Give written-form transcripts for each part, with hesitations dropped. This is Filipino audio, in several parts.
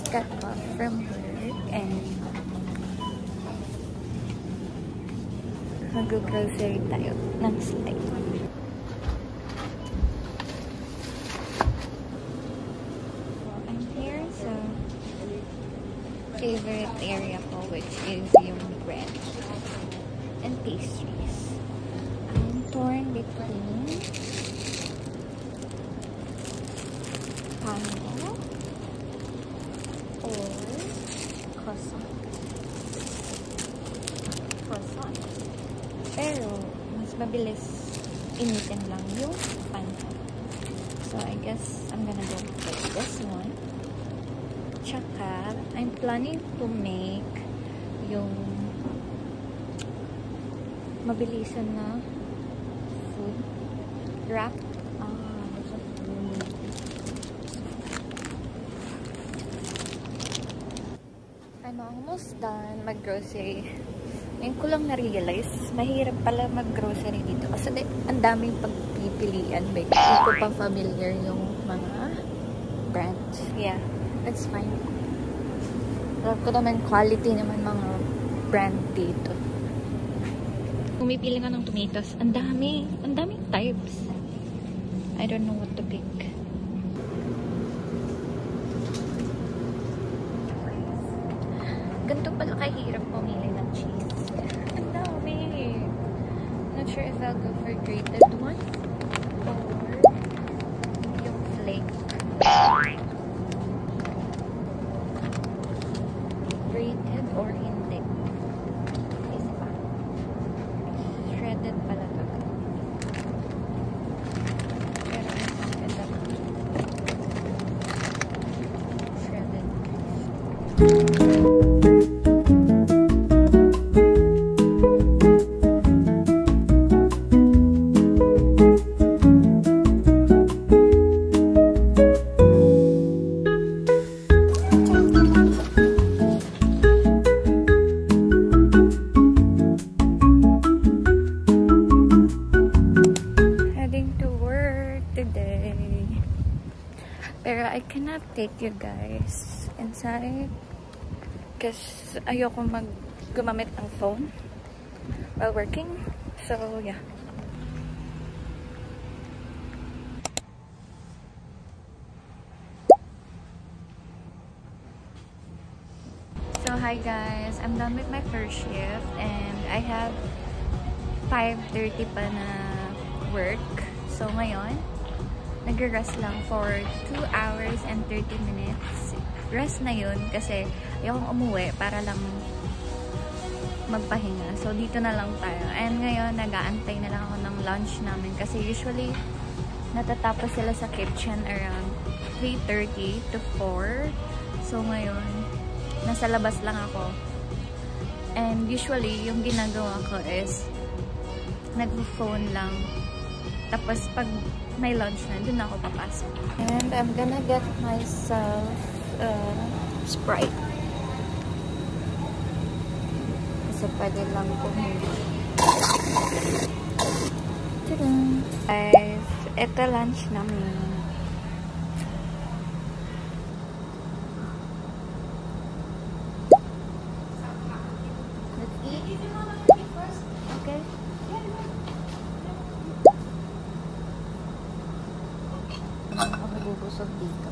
got off from work and mag-grocery tayo ng steak. I'm here sa favorite area ko, which is yung bread and pastries. I'm torn between panko or croissant. Pero mas mabilis initin lang yung panko. So I guess I'm gonna go with this one. Tsaka, I'm planning to make yung mabilisan na food wrap. I'm almost done mag-grocery. Ngayon ko lang na-realize, mahirap pala mag-grocery dito. Kasi ang daming pagpipilian. Hindi ko pa familiar yung mga brands. Yeah, that's fine. Alam ko naman, quality naman mga brand dito. Pumipili ka ng tomatoes. Ang daming types. I don't know what to pick. Ganito pala kahirap pumili ng cheese. Ang dami. Not sure if I'll go for grated one or yung flake. Grated or hindi. Isa pa. Shredded pala to. Pero mas ganda pa. Shredded. Pero I cannot take you guys inside because ayoko gumamit ng phone while working. So yeah. So hi guys, I'm done with my first shift and I have 5:30 pa na work. So ngayon, nag-rest lang for 2 hours and 30 minutes. Rest na yun kasi ayokong umuwi para lang magpahinga. So, dito na lang tayo. And ngayon, nag-aantay na lang ako ng lunch namin kasi usually, natatapos sila sa kitchen around 3:30 to 4. So, ngayon, nasa labas lang ako. And usually, yung ginagawa ko is nag-phone lang. Tapos, pag may lunch na, dun ako papasok. And I'm gonna get myself Sprite. Kasi pwede lang pumili. Tadam! Guys, ito lunch namin. Let's eat. Okay? Ako nabubusog dito.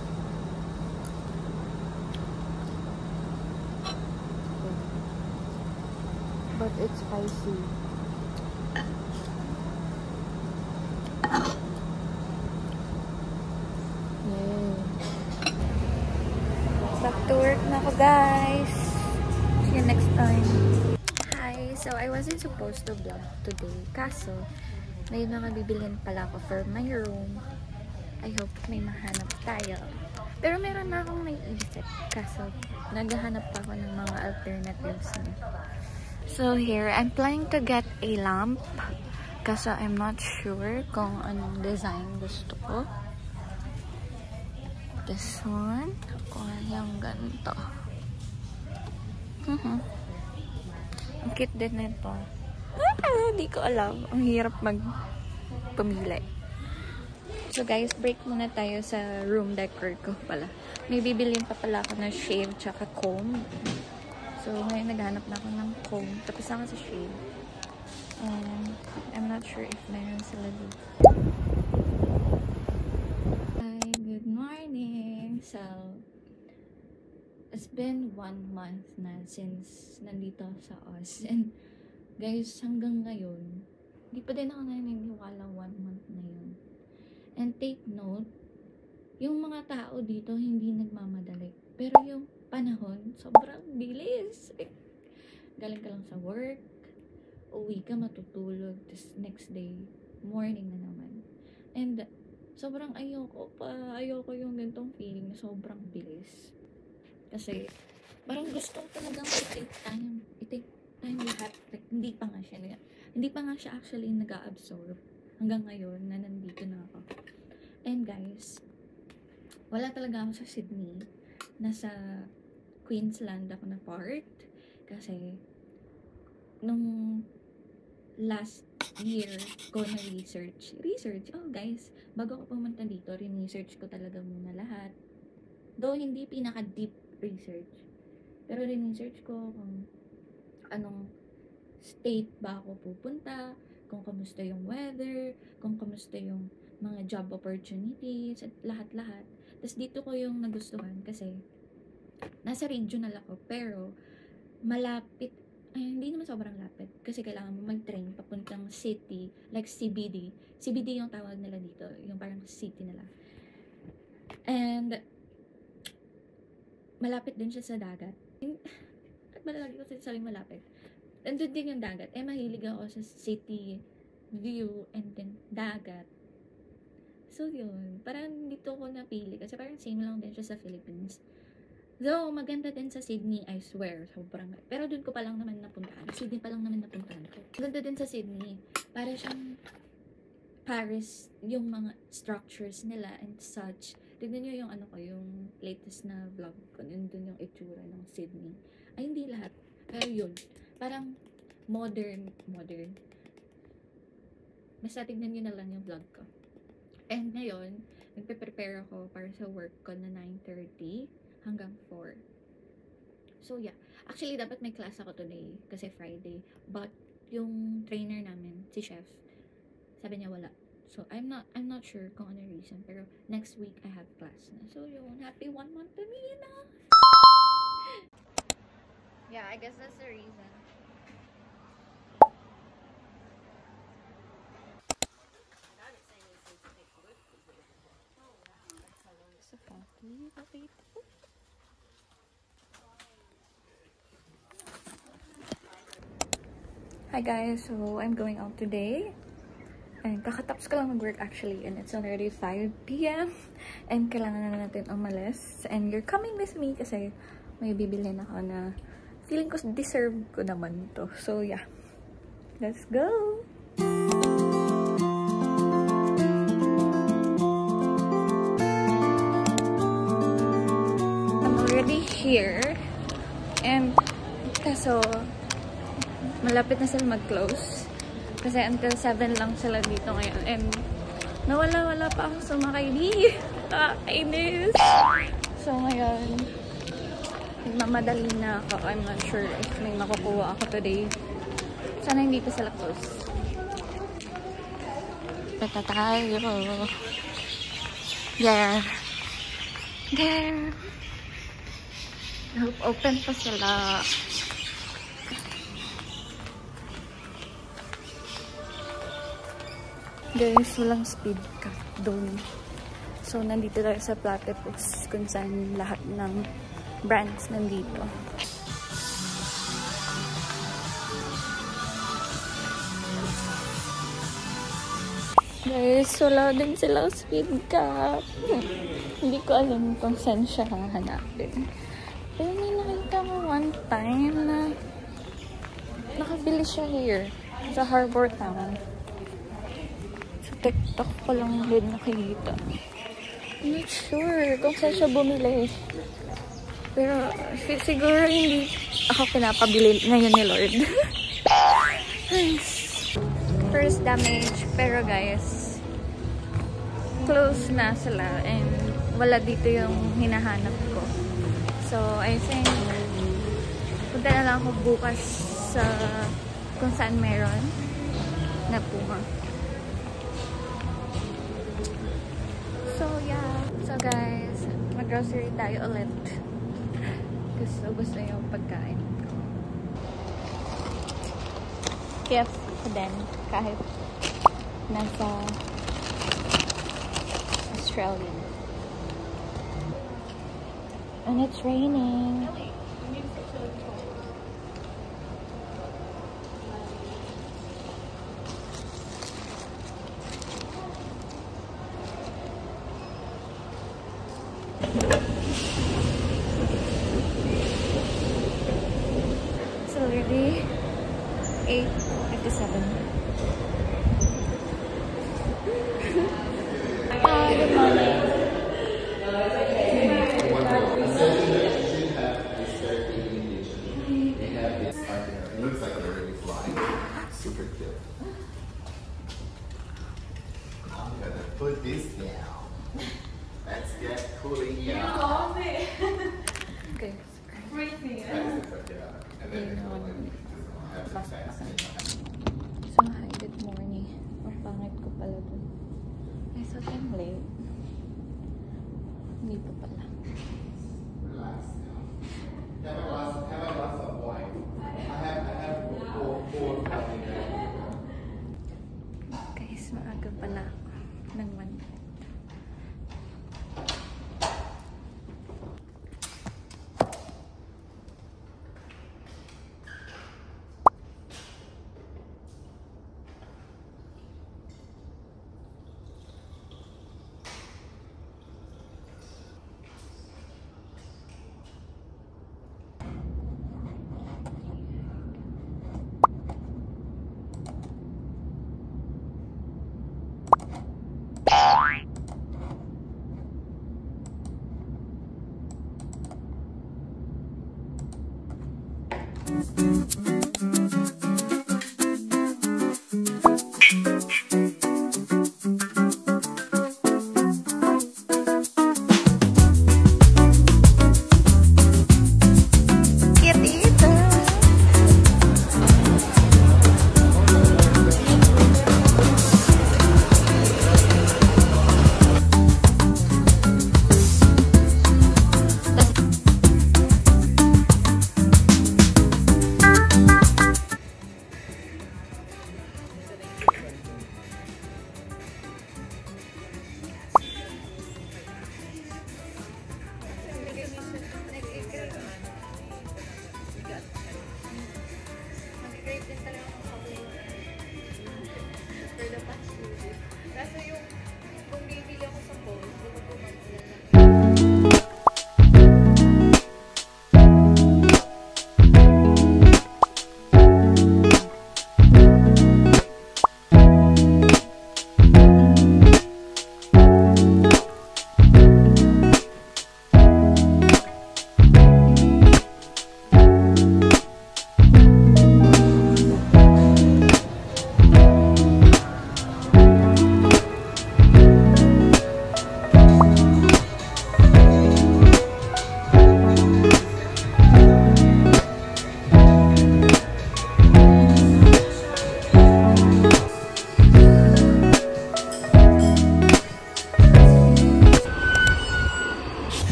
But it's spicy. Yay. Back to work na ako, guys. See you next time. Hi. So, I wasn't supposed to vlog today. Kaso, may mga bibilhin pala ako for my room. I hope may mahanap tayo. Pero meron na akong naiisip. Kaso, naghahanap pa ako ng mga alternatives. So here, I'm planning to get a lamp. Kasi I'm not sure kung anong design gusto ko. This one. O yung ganito. Ang cute din nito. Hindi ko alam. Ang hirap magpamili. So guys, break muna tayo sa room decor ko pala. May bibilin pa pala ako na shave tsaka comb. So ngayon naghanap na ako ng comb. Tapos na ako sa shave. And I'm not sure if meron sila dito. Hi, good morning! So, it's been 1 month na since nandito sa Oz. And guys, hanggang ngayon, hindi pa din ako naniniwala 1 month na yun. And take note, yung mga tao dito hindi nagmamadali. Pero yung panahon, sobrang bilis. Galing ka lang sa work, uwi ka matutulog, tapos next day, morning na naman. And sobrang ayoko yung ganitong feeling na sobrang bilis. Kasi parang gusto ko talagang i-take time lahat. Like, hindi pa nga siya actually nag-a-absorb hanggang ngayon na nandito na ako. And guys, wala talaga ako sa Sydney. Nasa Queensland ako na part. Kasi nung last year ko na research. Oh guys, bago ako pumunta dito, research ko talaga muna lahat. Though hindi pinaka-deep research. Pero research ko kung anong state ba ako pupunta, kung kamusta yung weather, kung kamusta yung mga job opportunities, at lahat-lahat. Tapos dito ko yung nagustuhan kasi nasa regional ako, pero malapit, hindi naman sobrang lapit. Kasi kailangan mo mag-train papuntang city, like CBD. CBD yung tawag nila dito, yung parang city nila. And malapit din siya sa dagat. At malagi ko sasabing malapit. Nandun din yung dagat. Mahilig ako sa city view and then dagat. So, yun. Parang dito ko napili. Kasi parang same lang din siya sa Philippines. Though, maganda din sa Sydney, I swear. Sobrang. Pero dun ko pa lang naman napuntaan. Sydney pa lang naman napuntaan ko. Maganda din sa Sydney. Para siyang Paris, yung mga structures nila and such. Tignan nyo yung yung latest na vlog ko. Nandun yung itsura ng Sydney. Ay, hindi lahat. Pero yun. Parang modern. Basta tignan nyo na lang yung vlog ko. And ngayon, nagpe-prepare ako para sa work ko na 9:30 hanggang 4. So yeah, actually dapat may class ako today kasi Friday. But yung trainer namin, si chef, sabi niya wala. So I'm not sure kung ano reason, pero next week I have class na. So yun, happy 1 month to me na. Yeah, I guess that's the reason. Hi guys, so I'm going out today. And kakatapos ko lang mag-work actually, and it's already 5 PM. And kailangan na natin umalis. And you're coming with me kasi may bibilhin ako na feeling ko deserve ko naman to. So yeah, let's go! I'm already here. And kaso malapit na sila mag-close. Kasi until 7 lang sila dito ngayon. And nawala pa ako sumakay. Nakakainis. So ngayon, nagmamadali na ako. I'm not sure if may makukuha ako today. Sana hindi pa sila close. Pata tayo. There. I hope open pa sila. Guys, walang speed ka doon. So, nandito tayo sa Platypus kung saan lahat ng brands nandito. Guys, wala din silang speed cap. Hindi ko alam kung saan siya hahanapin. Pero may nakita ko one time na nakabili siya here sa Harbour Town. TikTok ko lang din nakikita. I'm not sure kung saan siya bumili. Pero siguro hindi ako pinapabili ngayon ni Lord. First damage. Pero guys, close na sila and wala dito yung hinahanap ko. So, I think punta na lang ako bukas sa kung saan meron na Puma. So, yeah. So, guys, mag-grocery tayo ulit. Kasi ubos na yung pagkain ko. KFC ko din kahit nasa Australia. And it's raining. It's already 8:57. Hi, good morning. It looks like they're really flying. Super cute. I'm gonna put this down. Let's get cooling down. Okay. And then have some snacks. So, hi, good morning. Ang pangit ko pala dun. I thought I'm late. Hindi pa pala. Relax now. Have a glass of wine. I have four coffee. Guys, maaga pala ako ng Monday.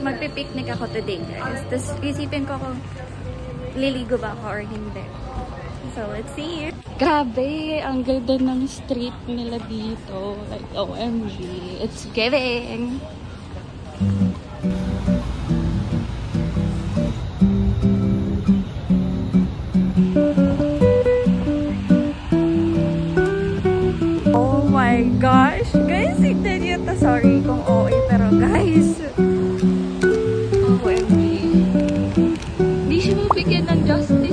Magpipiknik ako today, guys. Tapos isipin ko kung liligo ba ako or hindi. So, let's see. Grabe, ang ganda ng street nila dito. Like, OMG. It's giving. Oh my gosh. Guys, hindi yata. Sorry kung guys. OMG. Hindi siya mabigyan ng justice.